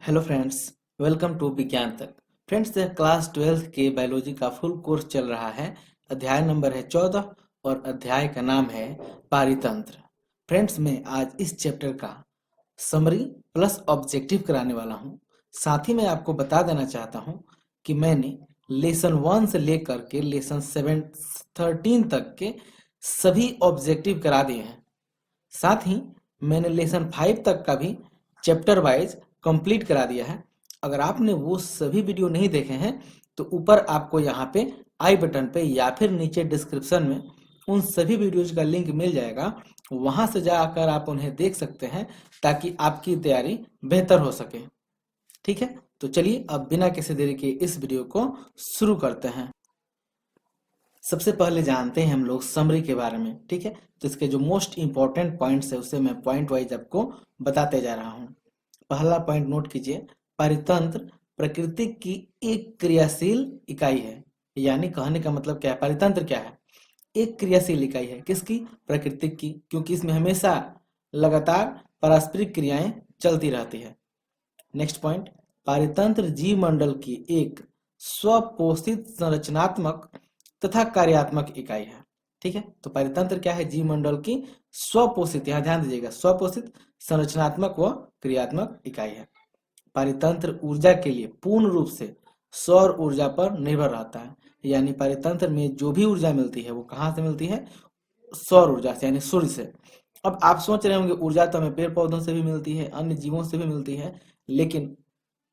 Hello friends, welcome to विज्ञान तक। Friends, class 12 के बायोलॉजी का फुल कोर्स चल रहा है। अध्याय नंबर है 14 और अध्याय का नाम है पारितंत्र। फ्रेंड्स, मैं आज इस चैप्टर का समरी प्लस ऑब्जेक्टिव कराने वाला हूँ। साथ ही मैं आपको बता देना चाहता हूँ कि मैंने लेसन 1 से लेकर के लेसन 13 तक के सभी ऑब्जेक्टिव करा दिए हैं। साथ ही मैंने लेसन 5 तक का भी चैप्टर वाइज कंप्लीट करा दिया है। अगर आपने वो सभी वीडियो नहीं देखे हैं तो ऊपर आपको यहाँ पे आई बटन पे या फिर नीचे डिस्क्रिप्शन में उन सभी वीडियोज का लिंक मिल जाएगा। वहां से जाकर आप उन्हें देख सकते हैं ताकि आपकी तैयारी बेहतर हो सके। ठीक है, तो चलिए अब बिना किसी देरी के इस वीडियो को शुरू करते हैं। सबसे पहले जानते हैं हम लोग समरी के बारे में। ठीक है, तो इसके जो मोस्ट इंपॉर्टेंट पॉइंट्स है उसे मैं पॉइंट वाइज आपको बताते जा रहा हूँ। पहला पॉइंट नोट कीजिए, परितंत्र प्रकृति की एक क्रियाशील इकाई है। यानी कहने का मतलब क्या है, परितंत्र क्या है? एक क्रियाशील इकाई है। किसकी? प्रकृति की, क्योंकि इसमें हमेशा लगातार पारस्परिक क्रियाएं चलती रहती है। नेक्स्ट पॉइंट, पारितंत्र जीव मंडल की एक स्वपोषित संरचनात्मक तथा कार्यात्मक इकाई है। ठीक है, तो पारितंत्र क्या है? जीव मंडल की स्वपोषित, यहाँ ध्यान दीजिएगा, स्वपोषित संरचनात्मक व क्रियात्मक इकाई है। पारितंत्र ऊर्जा के लिए पूर्ण रूप से सौर ऊर्जा पर निर्भर रहता है। यानी पारितंत्र में जो भी ऊर्जा मिलती है वो कहाँ से मिलती है? सौर ऊर्जा से, यानी सूर्य से। अब आप सोच रहे होंगे ऊर्जा तो हमें पेड़ पौधों से भी मिलती है, अन्य जीवों से भी मिलती है, लेकिन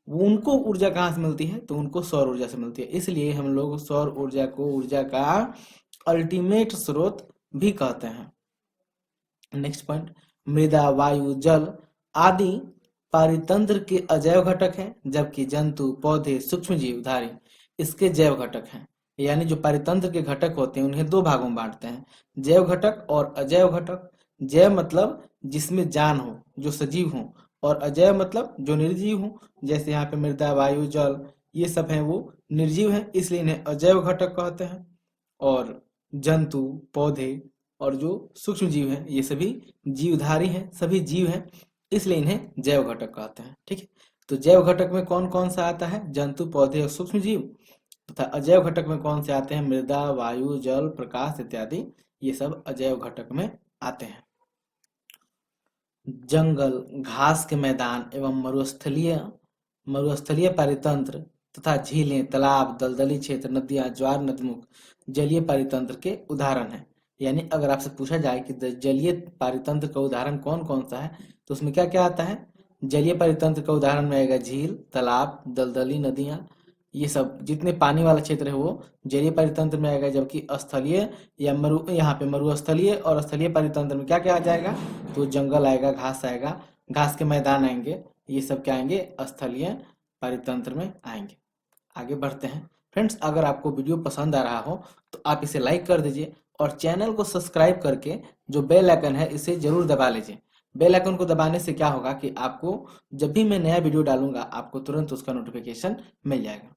उनको ऊर्जा कहाँ से मिलती है? तो उनको सौर ऊर्जा से मिलती है। इसलिए हम लोग सौर ऊर्जा को ऊर्जा का अल्टीमेट स्रोत भी कहते हैं। नेक्स्ट पॉइंट, मृदा, वायु, जल आदि पारितंत्र के अजैव घटक हैं, जबकि जंतु, पौधे, सूक्ष्मजीव धारी इसके जैव घटक हैं। यानी जो पारितंत्र के घटक होते हैं उन्हें दो भागों में बांटते हैं, जैव घटक और अजैव घटक। जैव मतलब जिसमें जान हो, जो सजीव हो, और अजैव मतलब जो निर्जीव हो। जैसे यहाँ पे मृदा, वायु, जल ये सब हैं वो निर्जीव हैं, इसलिए इन्हें अजैव घटक कहते हैं। और जंतु, पौधे और जो सूक्ष्म जीव हैं ये सभी जीवधारी हैं, सभी जीव हैं, इसलिए इन्हें जैव घटक कहते हैं। ठीक है, तो जैव घटक में कौन कौन सा आता है? जंतु, पौधे और सूक्ष्म जीव। तथा अजैव घटक में कौन से आते हैं? मृदा, वायु, जल, प्रकाश इत्यादि, ये सब अजैव घटक में आते हैं। जंगल, घास के मैदान एवं मरुस्थलीय पारितंत्र तथा झीलें, तालाब, दलदली क्षेत्र, नदियां, ज्वार नदमुख जलीय पारितंत्र के उदाहरण हैं। यानी अगर आपसे पूछा जाए कि जलीय पारितंत्र का उदाहरण कौन कौन सा है, तो उसमें क्या क्या आता है? जलीय पारितंत्र का उदाहरण में आएगा झील, तालाब, दलदली, नदियां, ये सब जितने पानी वाला क्षेत्र है वो जलीय पारितंत्र में आएगा। जबकि स्थलीय या यहाँ पे मरुस्थलीय और स्थलीय पारितंत्र में क्या क्या आ जाएगा? तो जंगल आएगा, घास आएगा, घास के मैदान आएंगे, ये सब क्या आएंगे? स्थलीय पारितंत्र में आएंगे। आगे बढ़ते हैं। फ्रेंड्स, अगर आपको वीडियो पसंद आ रहा हो तो आप इसे लाइक कर दीजिए और चैनल को सब्सक्राइब करके जो बेल आइकन है इसे जरूर दबा लीजिए। बेल आइकन को दबाने से क्या होगा कि आपको जब भी मैं नया वीडियो डालूंगा आपको तुरंत उसका नोटिफिकेशन मिल जाएगा।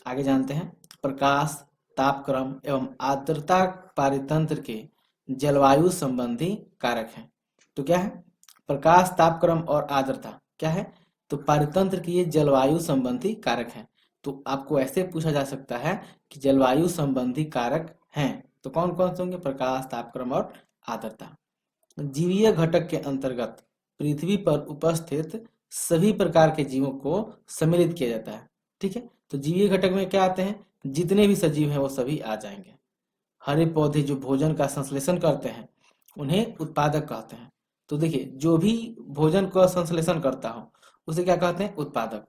आगे जानते हैं, प्रकाश, तापक्रम एवं आर्द्रता पारितंत्र के जलवायु संबंधी कारक हैं। तो क्या है? प्रकाश, तापक्रम और आर्द्रता क्या है? तो पारितंत्र की ये जलवायु संबंधी कारक हैं। तो आपको ऐसे पूछा जा सकता है कि जलवायु संबंधी कारक हैं तो कौन कौन से होंगे? प्रकाश, तापक्रम और आर्द्रता। जीवीय घटक के अंतर्गत पृथ्वी पर उपस्थित सभी प्रकार के जीवों को सम्मिलित किया जाता है। ठीक है, तो जीवीय घटक में क्या आते हैं? जितने भी सजीव हैं वो सभी आ जाएंगे। हरे पौधे जो भोजन का संश्लेषण करते हैं उन्हें उत्पादक कहते हैं। तो देखिए, जो भी भोजन का संश्लेषण करता हो उसे क्या कहते हैं? उत्पादक।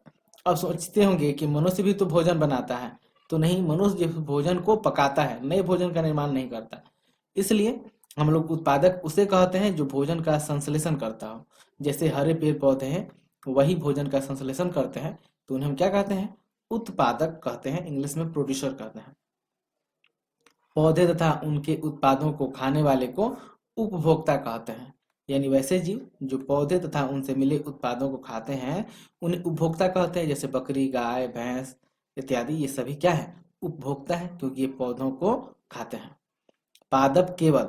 अब सोचते होंगे कि मनुष्य भी तो भोजन बनाता है, तो नहीं, मनुष्य जो भोजन को पकाता है, नए भोजन का निर्माण नहीं करता। इसलिए हम लोग उत्पादक उसे कहते हैं जो भोजन का संश्लेषण करता हो। जैसे हरे पेड़ पौधे हैं वही भोजन का संश्लेषण करते हैं, तो उन्हें हम क्या कहते हैं? उत्पादक कहते हैं, इंग्लिश में प्रोड्यूसर कहते हैं। पौधे तथा उनके उत्पादों को खाने वाले को उपभोक्ता कहते हैं। यानी वैसे जीव जो पौधे तथा उनसे मिले उत्पादों को खाते हैं उन्हें उपभोक्ता कहते हैं। जैसे बकरी, गाय, भैंस इत्यादि, ये सभी क्या है? उपभोक्ता है, क्योंकि ये पौधों को खाते हैं। पादप केवल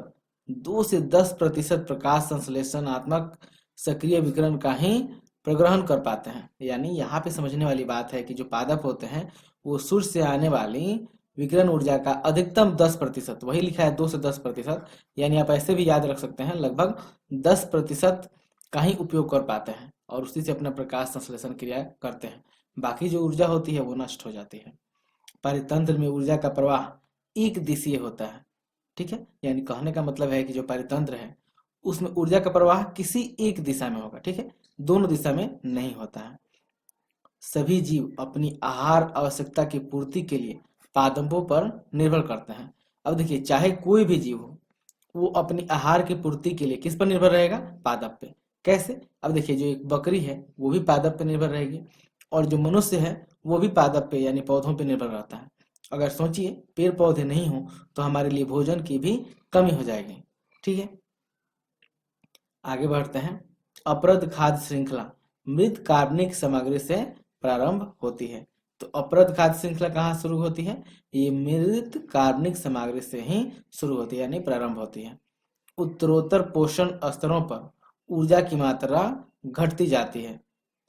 2 से 10% प्रकाश संश्लेषणात्मक सक्रिय विकिरण का ही प्रग्रहण कर पाते हैं। यानी यहाँ पे समझने वाली बात है कि जो पादप होते हैं वो सूर्य से आने वाली विकिरण ऊर्जा का अधिकतम 10%, वही लिखा है 2 से 10%, यानी आप ऐसे भी याद रख सकते हैं लगभग 10% का ही उपयोग कर पाते हैं और उसी से अपना प्रकाश संश्लेषण क्रिया करते हैं। बाकी जो ऊर्जा होती है वो नष्ट हो जाती है। परितंत्र में ऊर्जा का प्रवाह एक दिशीय होता है, ठीक है। यानी कहने का मतलब है कि जो परितंत्र है उसमें ऊर्जा का प्रवाह किसी एक दिशा में होगा, ठीक है, दोनों दिशा में नहीं होता है। सभी जीव अपनी आहार आवश्यकता की पूर्ति के लिए पादपों पर निर्भर करते हैं। अब देखिए, चाहे कोई भी जीव हो वो अपनी आहार की पूर्ति के लिए किस पर निर्भर रहेगा? पादप पे। कैसे? अब देखिए, जो एक बकरी है वो भी पादप पे निर्भर रहेगी और जो मनुष्य है वो भी पादप पे यानी पौधों पे निर्भर रहता है। अगर सोचिए पेड़ पौधे नहीं हो तो हमारे लिए भोजन की भी कमी हो जाएगी, ठीक है। आगे बढ़ते हैं। अपरद खाद्य श्रृंखला मृत कार्बनिक सामग्री से प्रारंभ होती है। तो अपरद खाद्य श्रृंखला कहाँ शुरू होती है? ये मृत कार्बनिक सामग्री से ही शुरू होती है यानी प्रारंभ होती है। उत्तरोत्तर पोषण स्तरों पर ऊर्जा की मात्रा घटती जाती है।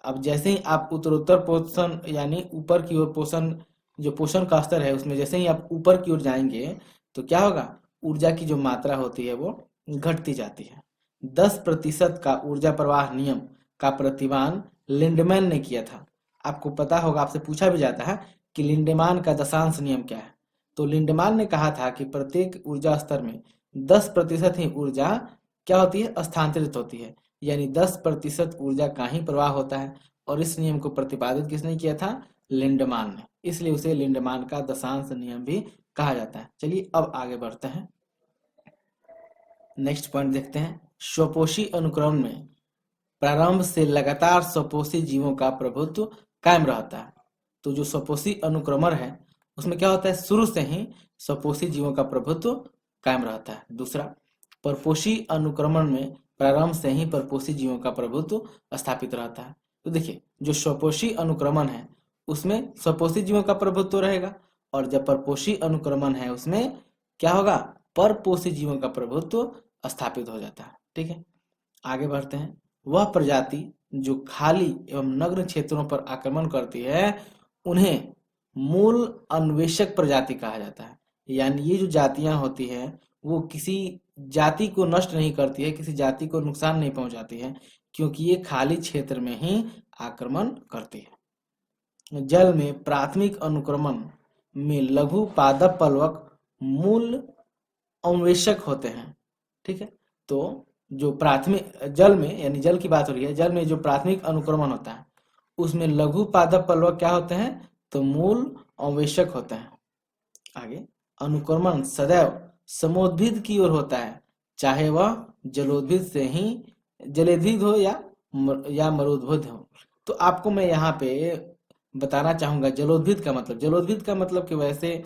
अब जैसे ही आप उत्तरोत्तर पोषण यानी ऊपर की ओर पोषण, जो पोषण का स्तर है उसमें जैसे ही आप ऊपर की ओर जाएंगे तो क्या होगा? ऊर्जा की जो मात्रा होती है वो घटती जाती है। 10% का ऊर्जा प्रवाह नियम का प्रतिपादन लिंडमैन ने किया था। आपको पता होगा, आपसे पूछा भी जाता है कि लिंडमान का दशांश नियम क्या है। तो लिंडमान ने कहा था कि प्रत्येक ऊर्जा स्तर में 10% ही ऊर्जा क्या होती है? स्थानांतरित होती है, यानी 10% ऊर्जा का ही प्रवाह होता है। और इस नियम को प्रतिपादित किसने किया था? लिंडमान ने। इसलिए उसे लिंडमान का दशांश नियम भी कहा जाता है। चलिए अब आगे बढ़ते हैं, नेक्स्ट पॉइंट देखते हैं। स्वपोषी अनुक्रमण में प्रारंभ से लगातार स्वपोषी जीवों का प्रभुत्व कायम रहता है। तो जो स्वपोषी अनुक्रमण है उसमें क्या होता है? शुरू से ही स्वपोषी जीवों का प्रभुत्व कायम रहता है। दूसरा, परपोषी अनुक्रमण में प्रारंभ से ही परपोषी जीवों का प्रभुत्व स्थापित रहता है। तो देखिए, जो स्वपोषी अनुक्रमण है उसमें स्वपोषी जीवों का प्रभुत्व रहेगा और जब परपोषी अनुक्रमण है उसमें क्या होगा? परपोषी जीवों का प्रभुत्व स्थापित हो जाता है, ठीक है। आगे बढ़ते हैं। वह प्रजाति जो खाली एवं नग्न क्षेत्रों पर आक्रमण करती है उन्हें मूल अन्वेषक प्रजाति कहा जाता है। यानी ये जो जातियां होती हैं वो किसी जाति को नष्ट नहीं करती है, किसी जाति को नुकसान नहीं पहुंचाती है, क्योंकि ये खाली क्षेत्र में ही आक्रमण करती है। जल में प्राथमिक अनुक्रमण में लघु पादप पलवक मूल अन्वेषक होते हैं, ठीक है। तो जो प्राथमिक जल में, यानी जल की बात हो रही है, जल में जो प्राथमिक अनुक्रमण होता है उसमें लघु पादप पलवक क्या होते हैं? तो मूल अन्वेषक होते हैं। आगे, अनुक्रमण सदैव समोद्भिद की ओर होता है, चाहे वह जलोद्भिद से ही जलोद्भिद हो या मरोद्भिद हो। तो आपको मैं यहाँ पे बताना चाहूंगा जलोद्भिद का मतलब कि वैसे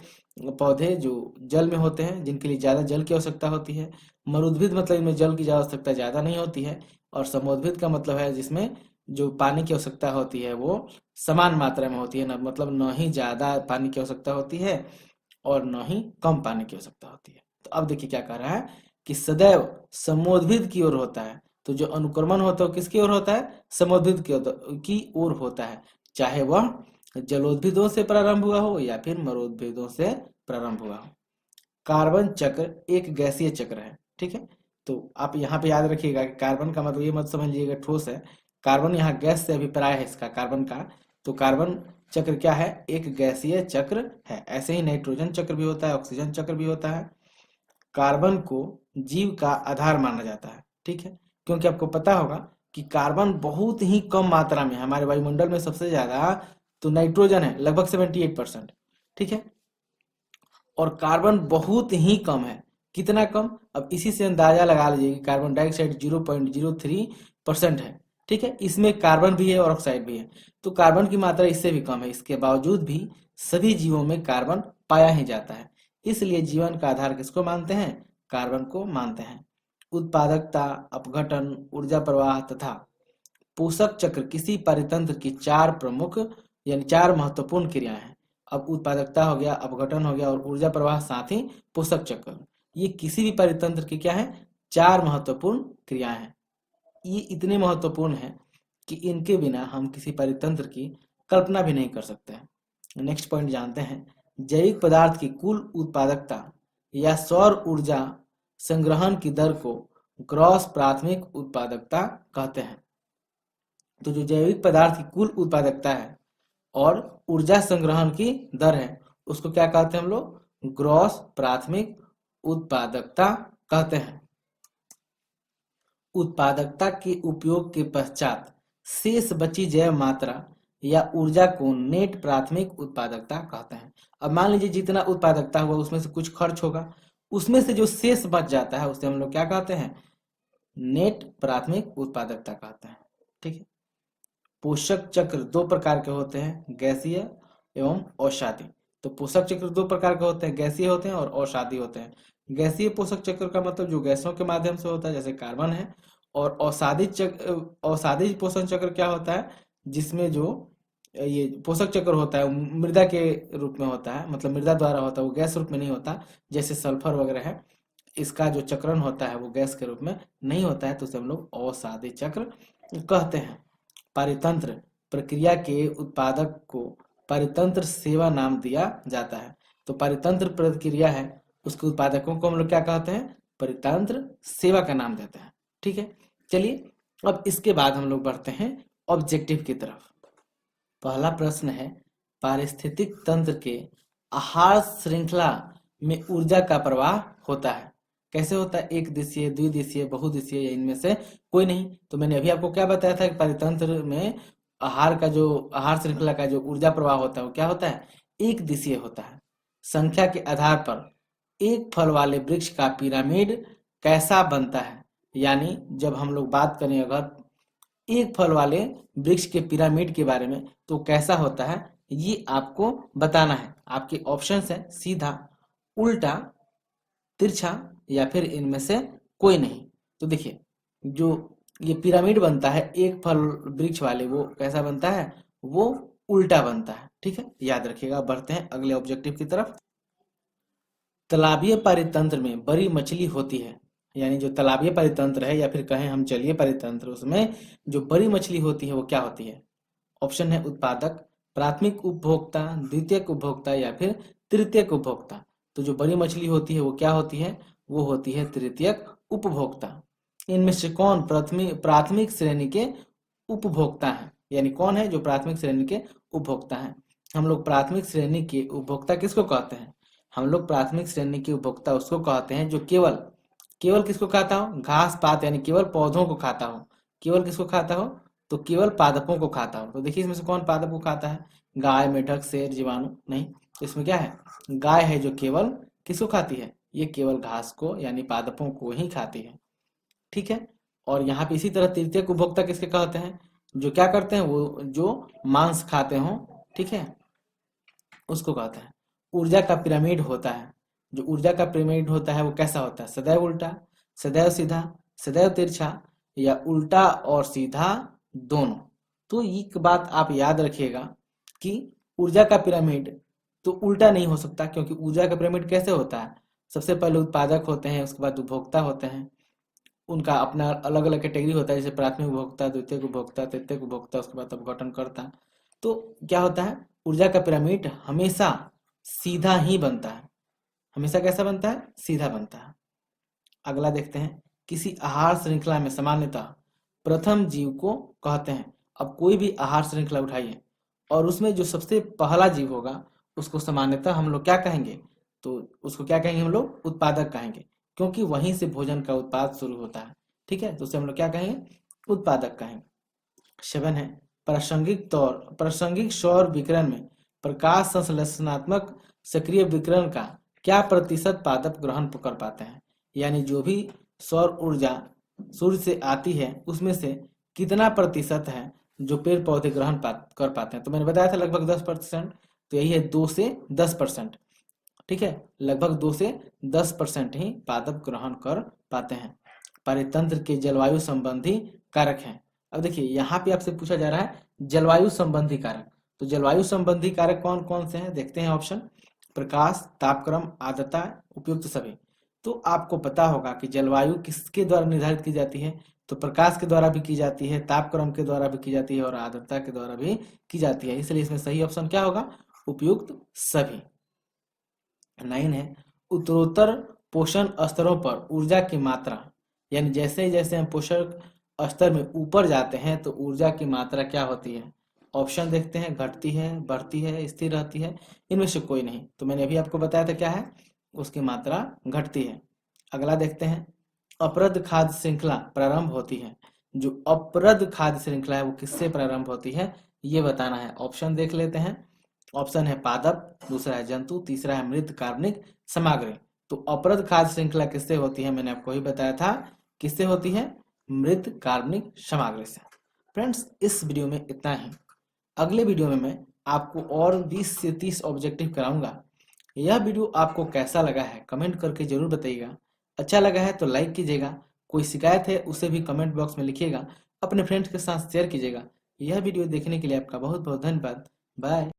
पौधे जो जल में होते हैं जिनके लिए ज्यादा जल की आवश्यकता होती है। मरुद्भिद मतलब इनमें जल की आवश्यकता ज्यादा नहीं होती है। और समोद्भिद का मतलब है जिसमें जो पानी की आवश्यकता होती है वो समान मात्रा में होती है, ना मतलब न ही ज्यादा पानी की आवश्यकता होती है और न ही कम पानी की आवश्यकता होती है। तो अब देखिए क्या कह रहा है कि सदैव समोद्भिद की ओर होता है। तो जो अनुक्रमण होता है किसकी ओर होता है? समोद्भिद की ओर होता है, चाहे वह जलोद्भिदों से प्रारंभ हुआ हो या फिर मरोद्भिदों से प्रारंभ हुआ हो। कार्बन चक्र एक गैसीय चक्र है, ठीक है। तो आप यहाँ पे याद रखिएगा कि कार्बन का मतलब ये मत समझ लीजिएगा ठोस है। कार्बन यहाँ गैस से अभिप्राय है इसका, कार्बन का। तो कार्बन चक्र क्या है? एक गैसीय चक्र है। ऐसे ही नाइट्रोजन चक्र भी होता है, ऑक्सीजन चक्र भी होता है। कार्बन को जीव का आधार माना जाता है, ठीक है, क्योंकि आपको पता होगा कि कार्बन बहुत ही कम मात्रा में हमारे वायुमंडल में सबसे ज्यादा तो नाइट्रोजन है, लगभग 78%, ठीक है। और कार्बन बहुत ही कम है। कितना कम? अब इसी से अंदाजा लगा लीजिए कि कार्बन डाइऑक्साइड 0.03% है, ठीक है। इसमें कार्बन भी है और ऑक्साइड भी है, तो कार्बन की मात्रा इससे भी कम है। इसके बावजूद भी सभी जीवों में कार्बन पाया ही जाता है। इसलिए जीवन का आधार किसको मानते हैं? कार्बन को मानते हैं। उत्पादकता, अपघटन, ऊर्जा प्रवाह तथा पोषक चक्र किसी परितंत्र की चार प्रमुख यानी चार महत्वपूर्ण क्रियाएं हैं। अब उत्पादकता हो गया, अपघटन हो गया और ऊर्जा प्रवाह, साथ ही पोषक चक्र, ये किसी भी परितंत्र की क्या है? चार महत्वपूर्ण क्रियाएं हैं। ये इतने महत्वपूर्ण है कि इनके बिना हम किसी परितंत्र की कल्पना भी नहीं कर सकते हैं। नेक्स्ट पॉइंट जानते हैं, जैविक पदार्थ की कुल उत्पादकता या सौर ऊर्जा संग्रहण की दर को ग्रॉस प्राथमिक उत्पादकता कहते हैं। तो जो जैविक पदार्थ की कुल उत्पादकता है और ऊर्जा संग्रहण की दर है, उसको क्या कहते हैं हम लोग? ग्रॉस प्राथमिक उत्पादकता कहते हैं। उत्पादकता के उपयोग के पश्चात शेष बची जैव मात्रा या ऊर्जा को नेट प्राथमिक उत्पादकता कहते हैं। अब मान लीजिए जितना उत्पादकता हुआ उसमें से कुछ खर्च होगा, उसमें से जो शेष बच जाता है उसे हम लोग क्या कहते हैं? नेट प्राथमिक उत्पादकता कहते हैं। ठीक है। पोषक चक्र दो प्रकार के होते हैं, गैसीय एवं अवसादी। तो पोषक चक्र दो प्रकार के होते हैं, गैसीय होते हैं और अवसादी होते हैं। गैसीय पोषक चक्र का मतलब जो गैसों के माध्यम से होता है, जैसे कार्बन है। और अवसादी पोषक चक्र क्या होता है? जिसमें जो ये पोषक चक्र होता है मृदा के रूप में होता है, मतलब मृदा द्वारा होता है, वो गैस रूप में नहीं होता, जैसे सल्फर वगैरह है। इसका जो चक्रण होता है वो गैस के रूप में नहीं होता है, तो उसे हम लोग अवसादी चक्र कहते हैं। पारितंत्र प्रक्रिया के उत्पादक को पारितंत्र सेवा नाम दिया जाता है। तो पारितंत्र प्रक्रिया है, उसके उत्पादकों को हम लोग क्या कहते हैं? परितंत्र सेवा का नाम देते हैं। ठीक है। चलिए अब इसके बाद हम लोग बढ़ते हैं ऑब्जेक्टिव की तरफ। पहला प्रश्न है, पारिस्थितिक तंत्र के आहार श्रृंखला में ऊर्जा का प्रवाह होता है। कैसे होता है? एक दिशीय, द्विदिशीय, बहुदिशीय, या इनमें से कोई नहीं। तो मैंने अभी आपको क्या बताया था कि परितंत्र में आहार श्रृंखला का जो ऊर्जा प्रवाह होता है वो क्या होता है? एक दिशीय होता है। संख्या के आधार पर एक फल वाले वृक्ष का पिरामिड कैसा बनता है? यानी जब हम लोग बात करें अगर एक फल वाले वृक्ष के पिरामिड के बारे में, तो कैसा होता है ये आपको बताना है। आपके ऑप्शंस हैं सीधा, उल्टा, तिरछा, या फिर इनमें से कोई नहीं। तो देखिए, जो ये पिरामिड बनता है एक फल वृक्ष वाले, वो कैसा बनता है? वो उल्टा बनता है। ठीक है, याद रखिएगा। बढ़ते हैं अगले ऑब्जेक्टिव की तरफ। तालाबीय पारितंत्र में बड़ी मछली होती है, यानी जो तालाबीय परितंत्र है या फिर कहें हम जलीय परितंत्र, उसमें जो बड़ी मछली होती है वो क्या होती है? ऑप्शन है उत्पादक, प्राथमिक उपभोक्ता, द्वितीयक उपभोक्ता, या फिर तृतीयक उपभोक्ता। तो जो बड़ी मछली होती है वो क्या होती है? वो होती है तृतीयक उपभोक्ता। इनमें से कौन प्राथमिक श्रेणी के उपभोक्ता है? यानी कौन है जो प्राथमिक श्रेणी के उपभोक्ता है? हम लोग प्राथमिक श्रेणी के उपभोक्ता किसको कहते हैं? हम लोग प्राथमिक श्रेणी के उपभोक्ता उसको कहते हैं जो केवल किसको खाता हो? घास पात, यानी केवल पौधों को खाता हो। केवल किसको खाता हो? तो केवल पादपों को खाता हो। तो देखिए इसमें से कौन पादप को खाता है? गाय, मेढक, शेर, जीवाणु नहीं। तो इसमें क्या है? गाय है जो केवल किसको खाती है? ये केवल घास को यानी पादपों को ही खाती है। ठीक है। और यहाँ पे इसी तरह तृतीयक उपभोक्ता किसके कहते हैं? जो क्या करते हैं? वो जो मांस खाते हो। ठीक है, उसको कहते हैं। ऊर्जा का पिरामिड होता है, जो ऊर्जा का पिरामिड होता है वो कैसा होता है? सदैव उल्टा, सदैव सीधा, सदैव तिरछा, या उल्टा और सीधा दोनों। तो एक बात आप याद रखिएगा कि ऊर्जा का पिरामिड तो उल्टा नहीं हो सकता, क्योंकि ऊर्जा का पिरामिड कैसे होता है? सबसे पहले उत्पादक होते हैं, उसके बाद उपभोक्ता होते हैं, उनका अपना अलग अलग कैटेगरी होता है, जैसे प्राथमिक उपभोक्ता, द्वितीयक उपभोक्ता, तृतीयक उपभोक्ता, उसके बाद अपघटनकर्ता। तो क्या होता है? ऊर्जा का पिरामिड हमेशा सीधा ही बनता है। हमेशा कैसा बनता है? सीधा बनता है। अगला देखते हैं, किसी आहार श्रृंखला में सामान्यतः प्रथम जीव को कहते हैं। अब कोई भी आहार श्रृंखला उठाइए और उसमें जो सबसे पहला जीव होगा उसको सामान्यतः हम लोग क्या कहेंगे? तो उसको क्या कहेंगे? हम लोग उत्पादक कहेंगे, क्योंकि वहीं से भोजन का उत्पाद शुरू होता है। ठीक है, तो उसे हम लोग क्या कहेंगे? उत्पादक कहेंगे। 7 है, प्रासंगिक सौर विकिरण में प्रकाश संश्लेषणात्मक सक्रिय विकिरण का क्या प्रतिशत पादप ग्रहण कर पाते हैं? यानी जो भी सौर ऊर्जा सूर्य से आती है उसमें से कितना प्रतिशत है जो पेड़ पौधे ग्रहण कर पाते हैं? तो मैंने बताया था लगभग 10%। तो यही है 2 से 10%। ठीक है, लगभग 2 से 10% ही पादप ग्रहण कर पाते हैं। पारितंत्र के जलवायु संबंधी कारक हैं। अब देखिए यहाँ पे आपसे पूछा जा रहा है जलवायु संबंधी कारक। तो जलवायु संबंधी कारक कौन कौन से हैं? देखते हैं ऑप्शन। प्रकाश, तापक्रम, आर्द्रता, उपयुक्त सभी। तो आपको पता होगा कि जलवायु किसके द्वारा निर्धारित की जाती है? तो प्रकाश के द्वारा भी की जाती है, तापक्रम के द्वारा भी की जाती है और आर्द्रता के द्वारा भी की जाती है। इसलिए इसमें सही ऑप्शन क्या होगा? उपयुक्त सभी। 9 है, उत्तरोत्तर पोषण स्तरों पर ऊर्जा की मात्रा, यानी जैसे ही जैसे हम पोषक स्तर में ऊपर जाते हैं तो ऊर्जा की मात्रा क्या होती है? ऑप्शन देखते हैं, घटती है, बढ़ती है, स्थिर रहती है, इनमें से कोई नहीं। तो मैंने अभी आपको बताया था क्या है, उसकी मात्रा घटती है। अगला देखते हैं, अपरद खाद्य श्रृंखला प्रारंभ होती है। जो अपरद खाद्य श्रृंखला है वो किससे प्रारंभ होती है, ये बताना है। ऑप्शन देख लेते हैं। ऑप्शन है पादप, दूसरा है जंतु, तीसरा है मृत कार्बनिक सामग्री। तो अपरद खाद्य श्रृंखला किससे होती है? मैंने आपको ही बताया था, किससे होती है? मृत कार्बनिक सामग्री से। फ्रेंड्स, इस वीडियो में इतना ही। अगले वीडियो में मैं आपको और 20 से 30 ऑब्जेक्टिव कराऊंगा। यह वीडियो आपको कैसा लगा है कमेंट करके जरूर बताइएगा। अच्छा लगा है तो लाइक कीजिएगा, कोई शिकायत है उसे भी कमेंट बॉक्स में लिखिएगा, अपने फ्रेंड्स के साथ शेयर कीजिएगा। यह वीडियो देखने के लिए आपका बहुत बहुत धन्यवाद। बाय।